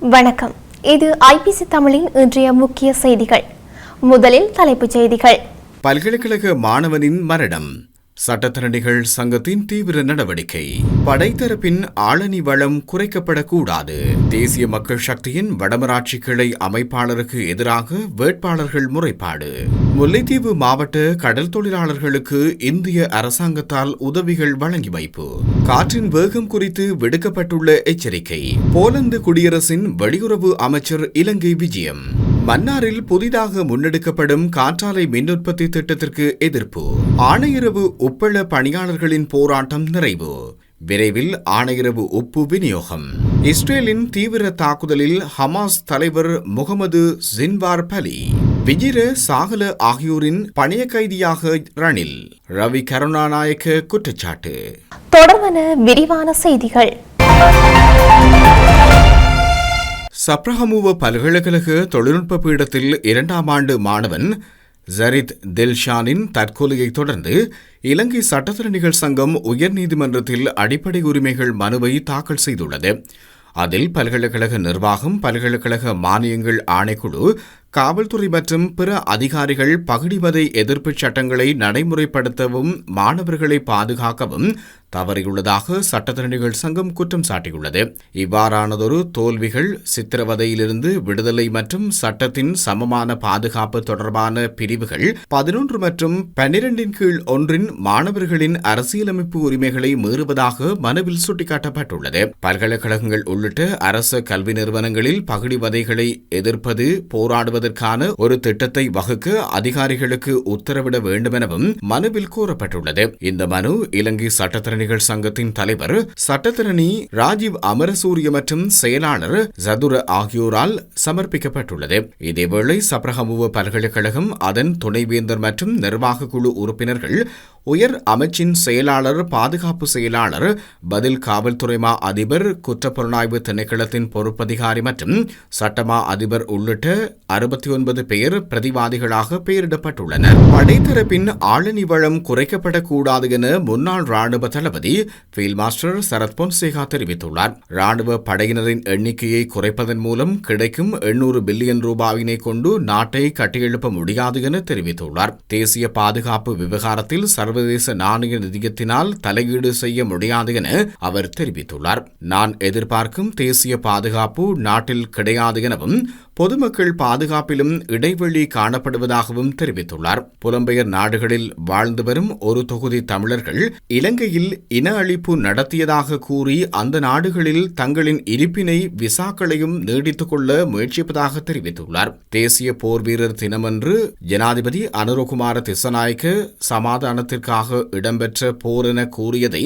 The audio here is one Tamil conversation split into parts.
வணக்கம். இது ஐபிசி தமிழின் இன்றைய முக்கிய செய்திகள். முதலில் தலைப்புச் செய்திகள். பல்கலைக்கழக மாணவனின் மரணம். சட்டத்தரணிகள் சங்கத்தின் தீவிர நடவடிக்கை. படைத்தரப்பின் ஆளணி வளம் குறைக்கப்படக்கூடாது. தேசிய மக்கள் சக்தியின் வடமராட்சி கிளை அமைப்பாளருக்கு எதிராக வேட்பாளர்கள் முறைப்பாடு. முல்லைத்தீவு மாவட்ட கடல் தொழிலாளர்களுக்கு இந்திய அரசாங்கத்தால் உதவிகள் வழங்கி வைப்பு. காற்றின் வேகம் குறித்து விடுக்கப்பட்டுள்ள எச்சரிக்கை. போலந்து குடியரசின் வெளியுறவு அமைச்சர் இலங்கை விஜயம். மன்னாரில் புதிதாக முன்னெடுக்கப்படும் காற்றாலை மின் உற்பத்தி திட்டத்திற்கு எதிர்ப்பு. ஆணையரவு உப்பள பணியாளர்களின் போராட்டம் நிறைவு. விரைவில் ஆணையரவு உப்பு விநியோகம். இஸ்ரேலின் தீவிர தாக்குதலில் ஹமாஸ் தலைவர் முகமது ஜின்வார் பலி. விஜிர சாகல ஆகியோரின் பணைய கைதியாக ரணில். ரவி கருணாநாயக்க குற்றச்சாட்டு. தொடர்பான விரிவான செய்திகள். சப்ரஹமுவ பல்கலைக்கழக தொழில்நுட்ப பீடத்தில் 2ஆம் ஆண்டு மாணவன் ஜரித் தில்ஷானின் தற்கொலையை தொடர்ந்து இலங்கை சட்டத்தரணிகள் சங்கம் உயர்நீதிமன்றத்தில் அடிப்படை உரிமைகள் மனுவை தாக்கல் செய்துள்ளது. அதில் பல்கலைக்கழக நிர்வாகம், பல்கலைக்கழக மானியங்கள் ஆணைக்குழு, காவல்துறை மற்றும் பிற அதிகாரிகள் பகுடிவதை எதிர்ப்பு சட்டங்களை நடைமுறைப்படுத்தவும் மாணவர்களை பாதுகாக்கவும் தவறியுள்ளதாக சட்டத்தரணிகள் சங்கம் குற்றம் சாட்டியுள்ளது. இவ்வாறானதொரு தோல்விகள் சித்திரவதையிலிருந்து விடுதலை மற்றும் சட்டத்தின் சமமான பாதுகாப்பு தொடர்பான பிரிவுகள் 11 மற்றும் 12 கீழ் 1 மாணவர்களின் அரசியலமைப்பு உரிமைகளை மீறுவதாக மனுவில் சுட்டிக்காட்டப்பட்டுள்ளது. பல்கலைக்கழகங்கள் உள்ளிட்ட அரச கல்வி நிறுவனங்களில் பகுடிவதைகளை எதிர்ப்பது போராடுவதற்கான ஒரு திட்டத்தை வகுக்க அதிகாரிகளுக்கு உத்தரவிட வேண்டுமெனவும் மனுவில் கூறப்பட்டுள்ளது. இந்த மனு இலங்கை சட்டத்தரணிகள் சங்கத்தின் தலைவர் சட்டத்தரணி ராஜீவ் அமரசூரிய மற்றும் செயலாளர் ஜதுர ஆகியோரால் சமர்ப்பிக்கப்பட்டுள்ளது. இதேவேளை சப்ரஹமுவ பல்கலைக்கழகம், அதன் துணைவேந்தர் மற்றும் நிர்வாக குழு உறுப்பினர்கள், உயர் அமைச்சின் செயலாளர், பாதுகாப்பு செயலாளர், பதில் காவல்துறை மா அதிபர், குற்றப்புலனாய்வு திணைக்களத்தின் பொறுப்பதிகாரி மற்றும் சட்டமா அதிபர் உள்ளிட்ட 69 பேர் பிரதிவாதிகளாக பெயரிடப்பட்டுள்ளனர். படைத்தரப்பின் ஆளணி வளம் குறைக்கப்படக்கூடாது என முன்னாள் ராணுவ தளபதி ஃபீல்ட் மாஸ்டர் சரத் பொன்சேகா தெரிவித்துள்ளார். ராணுவ படையினரின் எண்ணிக்கையை குறைப்பதன் மூலம் கிடைக்கும் 800 பில்லியன் ரூபாயினை கொண்டு நாட்டை கட்டியெழுப்ப முடியாது என தெரிவித்துள்ளார். தேசிய பாதுகாப்பு விவகாரத்தில் சர்வதேச நாணய நிதியத்தினால் தலையீடு செய்ய முடியாது என அவர் தெரிவித்துள்ளார். நான் எதிர்பார்க்கும் தேசிய பாதுகாப்பு நாட்டில் கிடையாது எனவும் பொதுமக்கள் பாதுகாப்பிலும் இடைவெளி காணப்படுவதாகவும் தெரிவித்துள்ளார். புலம்பெயர் நாடுகளில் வாழ்ந்து வரும் ஒரு தொகுதி தமிழர்கள் இலங்கையில் இன அழிப்பு நடத்தியதாக கூறி அந்த நாடுகளில் தங்களின் இருப்பினை, விசாக்களையும் நீடித்துக் கொள்ள முயற்சிப்பதாக தெரிவித்துள்ளார். தேசிய போர் வீரர் தினமன்று ஜனாதிபதி அனுரகுமார திசநாயக்க சமாதானத்திற்காக இடம்பெற்ற போர் என கூறியதை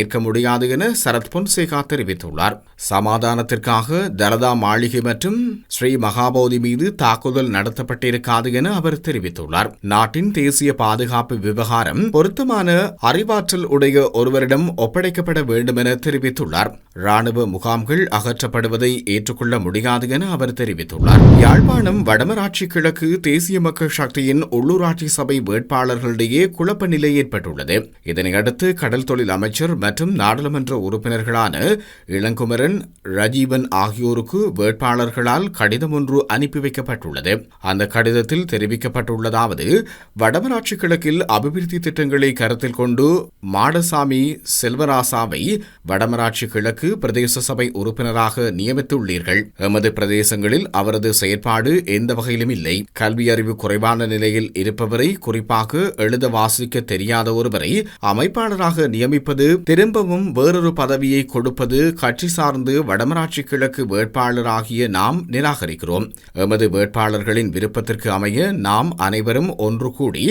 ஏற்க முடியாது என சரத் பொன்சேகா தெரிவித்துள்ளார். சமாதானத்திற்காக தலதா மாளிகை மற்றும் ஸ்ரீ மகாபோதி மீது தாக்குதல் நடத்தப்பட்டிருக்காது என அவர் தெரிவித்துள்ளார். நாட்டின் தேசிய பாதுகாப்பு விவகாரம் பொருத்தமான அறிவாற்றல் உடைய ஒருவரிடம் ஒப்படைக்கப்பட வேண்டும் என தெரிவித்துள்ளார். ராணுவ முகாம்கள் அகற்றப்படுவதை ஏற்றுக்கொள்ள முடியாது என அவர் தெரிவித்துள்ளார். யாழ்ப்பாணம் வடமராட்சி கிழக்கு தேசிய மக்கள் சக்தியின் உள்ளூராட்சி சபை வேட்பாளர்களிடையே குழப்ப நிலை ஏற்பட்டுள்ளது. இதனையடுத்து கடல் தொழில் அமைச்சர் மற்றும் நாடாளுமன்ற உறுப்பினர்களான இளங்குமரன், ரஜீவன் ஆகியோருக்கு வேட்பாளர்களால் கடிதம் ஒன்று அனுப்பி வைக்கப்பட்டுள்ளது. அந்த கடிதத்தில் தெரிவிக்கப்பட்டுள்ளதாவது: வடமராட்சி கிழக்கில் அபிவிருத்தி திட்டங்களை கருத்தில் கொண்டு மாடசாமி செல்வராசாவை வடமராட்சி கிழக்கு பிரதேச சபை உறுப்பினராக நியமித்துள்ளீர்கள். எமது பிரதேசங்களில் அவரது செயற்பாடு எந்த வகையிலும் இல்லை. கல்வி அறிவு குறைவான நிலையில் இருப்பவரை, குறிப்பாக எழுத வாசிக்க தெரியாத ஒருவரை அமைப்பாளராக நியமிப்பது, திரும்பவும் வேறொரு பதவியை கொடுப்பது கட்சி சார்ந்து வடமராட்சி கிழக்கு வேட்பாளராகிய நாம் நிராகரிக்கிறோம். எமது வேட்பாளர்களின் விருப்பத்திற்கு அமைய நாம் அனைவரும் ஒன்று கூடி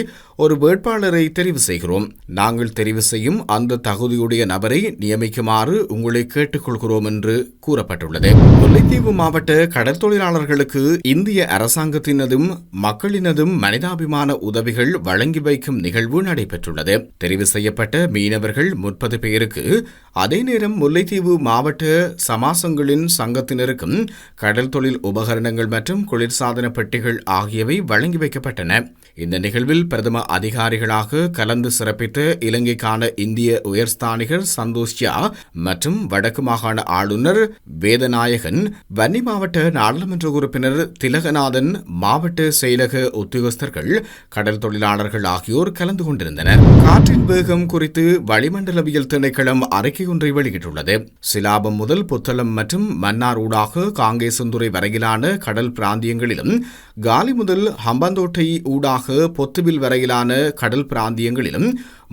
ஒரு வேட்பாளரை தெரிவு செய்கிறோம். நாங்கள் தெரிவு செய்யும் அந்த தகுதியுடைய நபரை நியமிக்குமாறு உங்களை கேட்டுக்கொள்கிறோம் என்று கூறப்பட்டுள்ளது. முல்லைத்தீவு மாவட்ட கடல் தொழிலாளர்களுக்கு இந்திய அரசாங்கத்தினதும் மக்களினதும் மனிதாபிமான உதவிகள் வழங்கி வைக்கும் நிகழ்வு நடைபெற்றுள்ளது. தெரிவு செய்யப்பட்ட மீனவர்கள் 30 பேருக்கு, அதே நேரம் முல்லைத்தீவு மாவட்ட சமாசங்களின் சங்கத்தினருக்கும் கடல் தொழில் உபகரணங்கள் மற்றும் குளிர்சாதன பெட்டிகள் ஆகியவை வழங்கி வைக்கப்பட்டன. இந்த நிகழ்வில் பிரதம அதிகாரிகளாக கலந்து சிறப்பித்த இலங்கைக்கான இந்திய உயர்ஸ்தானிகர் சந்தோஷ்யா மற்றும் வடக்கு மாகாண ஆளுநர் வேதநாயகன், வன்னி மாவட்ட நாடாளுமன்ற உறுப்பினர் திலகநாதன், மாவட்ட செயலக உத்தியோகஸ்தர்கள், கடல் தொழிலாளர்கள் ஆகியோர் கலந்து கொண்டிருந்தனர். காற்றின் வேகம் குறித்து வளிமண்டலவியல் திணைக்களம் அறிக்கை ஒன்றை வெளியிட்டுள்ளது. சிலாபம் முதல் புத்தளம் மற்றும் மன்னார் ஊடாக காங்கேசந்துறை வரையிலான கடல் பிராந்தியங்களிலும், காலி முதல் ஹம்பாந்தோட்டை ஊடாக பொத்துவில் வரையிலான கடல் பிராந்தியங்களிலும்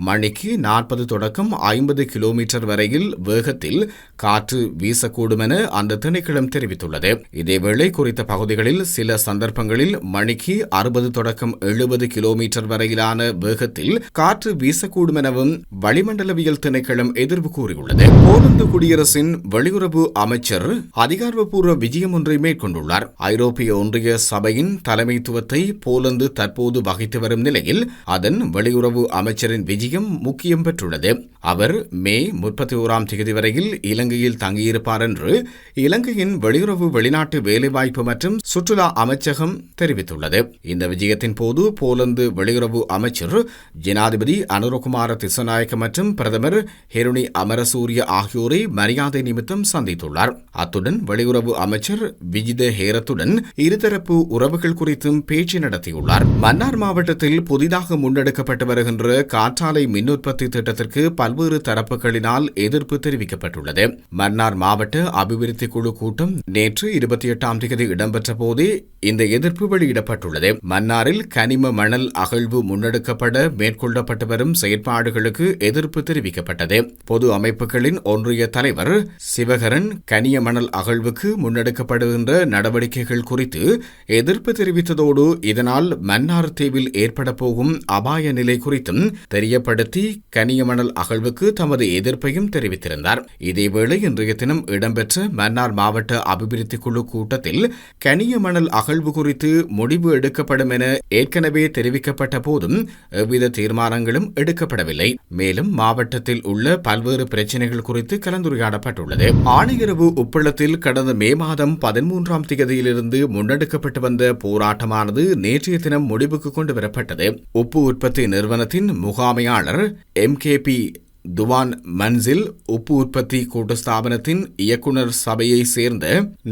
மணிக்கு 40 தொடக்கம் 50 கிலோமீட்டர் வரையில் வேகத்தில் காற்று வீசக்கூடும் என அந்த திணைக்களம் தெரிவித்துள்ளது. இதேவேளை குறித்த பகுதிகளில் சில சந்தர்ப்பங்களில் மணிக்கு 60 தொடக்கம் 70 கிலோமீட்டர் வரையிலான வேகத்தில் காற்று வீசக்கூடும் எனவும் வளிமண்டலவியல் திணைக்களம் எதிர்வு கூறியுள்ளது. போலந்து குடியரசின் வெளியுறவு அமைச்சர் அதிகாரப்பூர்வ விஜயம் ஒன்றை மேற்கொண்டுள்ளார். ஐரோப்பிய ஒன்றிய சபையின் தலைமைத்துவத்தை போலந்து தற்போது வகித்து வரும் நிலையில் அதன் வெளியுறவு அமைச்சரின் விஜயம் முக்கியம் பெற்றுள்ளது. அவர் மே 31ஆம் தேதி வரையில் இலங்கையில் தங்கியிருப்பார் என்று இலங்கையின் வெளியுறவு வெளிநாட்டு வேலைவாய்ப்பு மற்றும் சுற்றுலா அமைச்சகம் தெரிவித்துள்ளது. இந்த விஜயத்தின் போது போலந்து வெளியுறவு அமைச்சர் ஜனாதிபதி அனுரகுமார திசநாயக்க மற்றும் பிரதமர் ஹெருனி அமரசூரிய ஆகியோரை மரியாதை நிமித்தம் சந்தித்துள்ளார். அத்துடன் வெளியுறவு அமைச்சர் விஜித ஹேரத்துடன் இருதரப்பு உறவுகள் குறித்தும் பேச்சு நடத்தியுள்ளார். மன்னார் மாவட்டத்தில் புதிதாக முன்னெடுக்கப்பட்டு வருகின்ற காற்றாலை மின் உற்பத்தி திட்டத்திற்கு பல்வேறு தரப்புகளினால் எதிர்ப்பு தெரிவிக்கப்பட்டுள்ளது. மன்னார் மாவட்ட அபிவிருத்தி குழு கூட்டம் நேற்று 28ஆம் தேதி இடம்பெற்ற போதே இந்த எதிர்ப்பு வெளியிடப்பட்டுள்ளது. மன்னாரில் கனிம மணல் அகழ்வு முன்னெடுக்கப்பட மேற்கொள்ளப்பட்டு வரும் செயற்பாடுகளுக்கு எதிர்ப்பு தெரிவிக்கப்பட்டது. பொது அமைப்புகளின் ஒன்றிய தலைவர் சிவகரன் கனிய மணல் அகழ்வுக்கு முன்னெடுக்கப்படுகின்ற நடவடிக்கைகள் குறித்து எதிர்ப்பு தெரிவித்ததோடு இதனால் மன்னார் தீவில் ஏற்பட போகும் அபாய நிலை குறித்தும் தெரியப்படுத்தி கனிய மணல் அகழ்வுக்கு தமது எதிர்ப்பையும் தெரிவித்திருந்தார். இதேவேளை இன்றைய தினம் இடம்பெற்ற மன்னார் மாவட்ட அபிவிருத்தி குழு கூட்டத்தில் கனிய மணல் அகழ்வு குறித்து முடிவு எடுக்கப்படும் என ஏற்கனவே தெரிவிக்கப்பட்ட போதும் எவ்வித தீர்மானங்களும் எடுக்கப்படவில்லை. மேலும் மாவட்டத்தில் உள்ள பல்வேறு பிரச்சினைகள் குறித்து கலந்துரையாடப்பட்டுள்ளது. ஆணையரவு உப்பளத்தில் கடந்த மே மாதம் 13ஆம் தேதியிலிருந்து முன்னெடுக்கப்பட்டு வந்த போராட்டமானது நேற்றைய தினம் முடிவுக்கு கொண்டுவரப்பட்டது. உப்பு உற்பத்தி நிறுவனத்தின் முகாமையாளர் MKP துவான் மன்சில், உப்பு உற்பத்தி கூட்டுஸ்தாபனத்தின் இயக்குநர் சபையை சேர்ந்த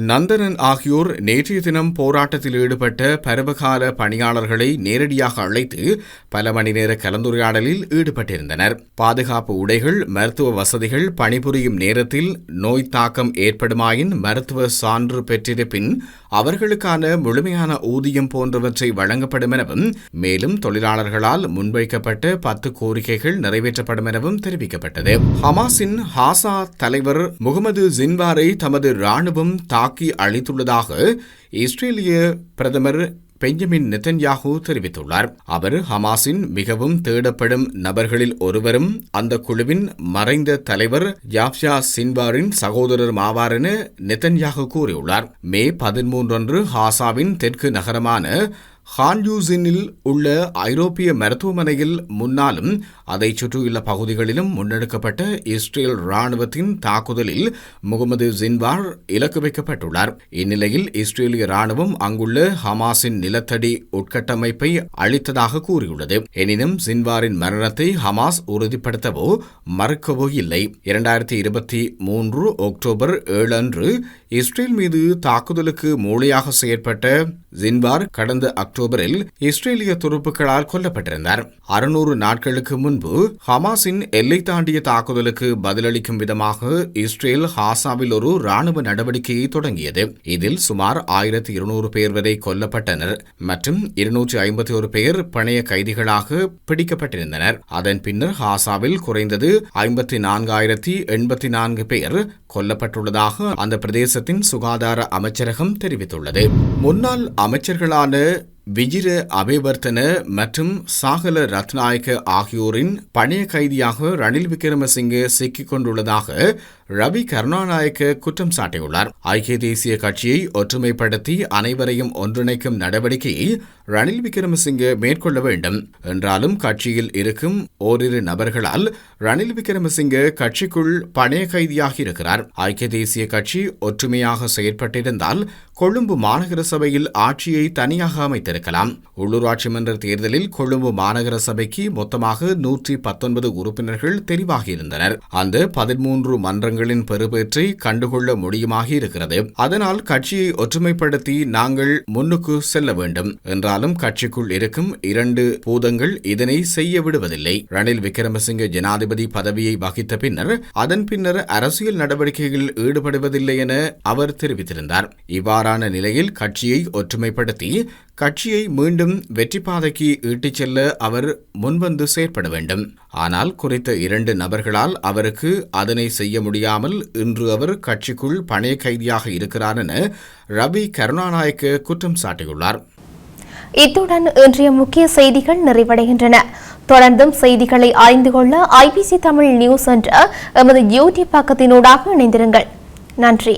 நந்தனன் ஆகியோர் நேற்றைய தினம் போராட்டத்தில் ஈடுபட்ட பருவகால பணியாளர்களை நேரடியாக அழைத்து பல மணி நேர கலந்துரையாடலில் ஈடுபட்டிருந்தனர். பாதுகாப்பு உடைகள், மருத்துவ வசதிகள், பணிபுரியும் நேரத்தில் நோய் தாக்கம் ஏற்படுமாயின் மருத்துவ சான்று பெற்றிருப்பின் அவர்களுக்கான முழுமையான ஊதியம் போன்றவற்றை வழங்கப்படும் எனவும், மேலும் தொழிலாளர்களால் முன்வைக்கப்பட்ட 10 கோரிக்கைகள் நிறைவேற்றப்படும் எனவும் தெரிவிக்கப்பட்டது. ஹமாஸின் ஹாசா தலைவர் முகமது ஜின்வாரை தமது ராணுவம் தாக்கி அழித்துள்ளதாக இஸ்ரேலிய பிரதமர் பெஞ்சமின் நெத்தன்யாஹூ தெரிவித்துள்ளார். அவர் ஹமாஸின் மிகவும் தேடப்படும் நபர்களில் ஒருவரும் அந்த குழுவின் மறைந்த தலைவர் யாப்யா சின்வாரின் சகோதரர் ஆவார் என நெத்தன்யாஹூ கூறியுள்ளார். மே 13 அன்று ஹாசாவின் தெற்கு நகரமான ஹான்யூசினில் உள்ள ஐரோப்பிய மருத்துவமனையில் முன்னாலும் அதை சுற்றியுள்ள பகுதிகளிலும் முன்னெடுக்கப்பட்ட இஸ்ரேல் ராணுவத்தின் தாக்குதலில் முகமது ஜின்வார் இலக்கு வைக்கப்பட்டுள்ளார். இந்நிலையில் இஸ்ரேலிய ராணுவம் அங்குள்ள ஹமாஸின் நிலத்தடி உட்கட்டமைப்பை அழித்ததாக கூறியுள்ளது. எனினும் ஜின்வாரின் மரணத்தை ஹமாஸ் உறுதிப்படுத்தவோ மறுக்கவோ இல்லை. 2023 அக்டோபர் 7 அன்று இஸ்ரேல் மீது தாக்குதலுக்கு மூளையாக செயற்பட்ட ஜின்வார் கடந்த அக்டோபரில் இஸ்ரேலிய துருப்புக்களால் கொல்லப்பட்டிருந்தார். 600 நாட்களுக்கு முன்பு ஹமாஸின் எல்லை தாண்டிய தாக்குதலுக்கு பதிலளிக்கும் விதமாக இஸ்ரேல் ஹாசாவில் ஒரு ராணுவ நடவடிக்கையை தொடங்கியது. இதில் சுமார் 1200 பேர் வரை கொல்லப்பட்டனர் மற்றும் 251 பேர் பணைய கைதிகளாக பிடிக்கப்பட்டிருந்தனர். அதன் பின்னர் ஹாசாவில் குறைந்தது 54,084 பேர் கொல்லப்பட்டுள்ளதாக அந்த பிரதேசத்தின் சுகாதார அமைச்சரகம் தெரிவித்துள்ளது. முன்னாள் அமைச்சர்களான விஜிர அபேவர்த்தன மற்றும் சாகல ரத்நாயக்க ஆகியோரின் பணைய கைதியாக ரணில் விக்ரமசிங்கே சிக்கிக் கொண்டுள்ளதாக ரவி கருணாநாயக்க குற்றம் சாட்டியுள்ளார். ஐக்கிய தேசிய கட்சியை ஒற்றுமைப்படுத்தி அனைவரையும் ஒன்றிணைக்கும் நடவடிக்கையை ரணில் விக்ரமசிங்கே மேற்கொள்ள வேண்டும் என்றாலும் கட்சியில் இருக்கும் ஓரிரு நபர்களால் ரணில் விக்ரமசிங்கே கட்சிக்குள் பணைய கைதியாகி இருக்கிறார். ஐக்கிய தேசிய கட்சி ஒற்றுமையாக செயற்பட்டிருந்தால் கொழும்பு மாநகர சபையில் ஆட்சியை தனியாக அமைத்திருக்கலாம். உள்ளூராட்சி மன்ற தேர்தலில் கொழும்பு மாநகர சபைக்கு மொத்தமாக 119 உறுப்பினர்கள் தெரிவாகியிருந்தனர். அந்த 13 மன்றங்களின் பெறுபேற்றை கண்டுகொள்ள முடியுமாக இருக்கிறது. அதனால் கட்சியை ஒற்றுமைப்படுத்தி நாங்கள் முன்னுக்கு செல்ல வேண்டும் என்றாலும் கட்சிக்குள் இருக்கும் 2 பூதங்கள் இதனை செய்ய விடுவதில்லை. ரணில் விக்ரமசிங்கே ஜனாதிபதி பதவியை வகித்த பின்னர் அதன் பின்னர் அரசியல் நடவடிக்கைகளில் ஈடுபடுவதில்லை என அவர் தெரிவித்திருந்தார். இவ்வாறான நிலையில் கட்சியை ஒற்றுமைப்படுத்தி கட்சியை மீண்டும் வெற்றி பாதைக்கு இட்டுச் செல்ல அவர் முன்வந்து செயற்பட வேண்டும். ஆனால் குறித்த 2 நபர்களால் அவருக்கு அதனை செய்ய முடியாமல் இன்று அவர் கட்சிக்குள் பணைய கைதியாக இருக்கிறார் என ரவி கருணாநாயக்க குற்றம் சாட்டியுள்ளார். இத்துடன் இன்றைய முக்கிய செய்திகள் நிறைவடைகின்றன. தொடர்ந்தும் செய்திகளை அறிந்து கொள்ள IBC தமிழ் நியூஸ் என்ற எமது யூடியூப் பக்கத்தினூடாக இணைந்திருங்கள். நன்றி.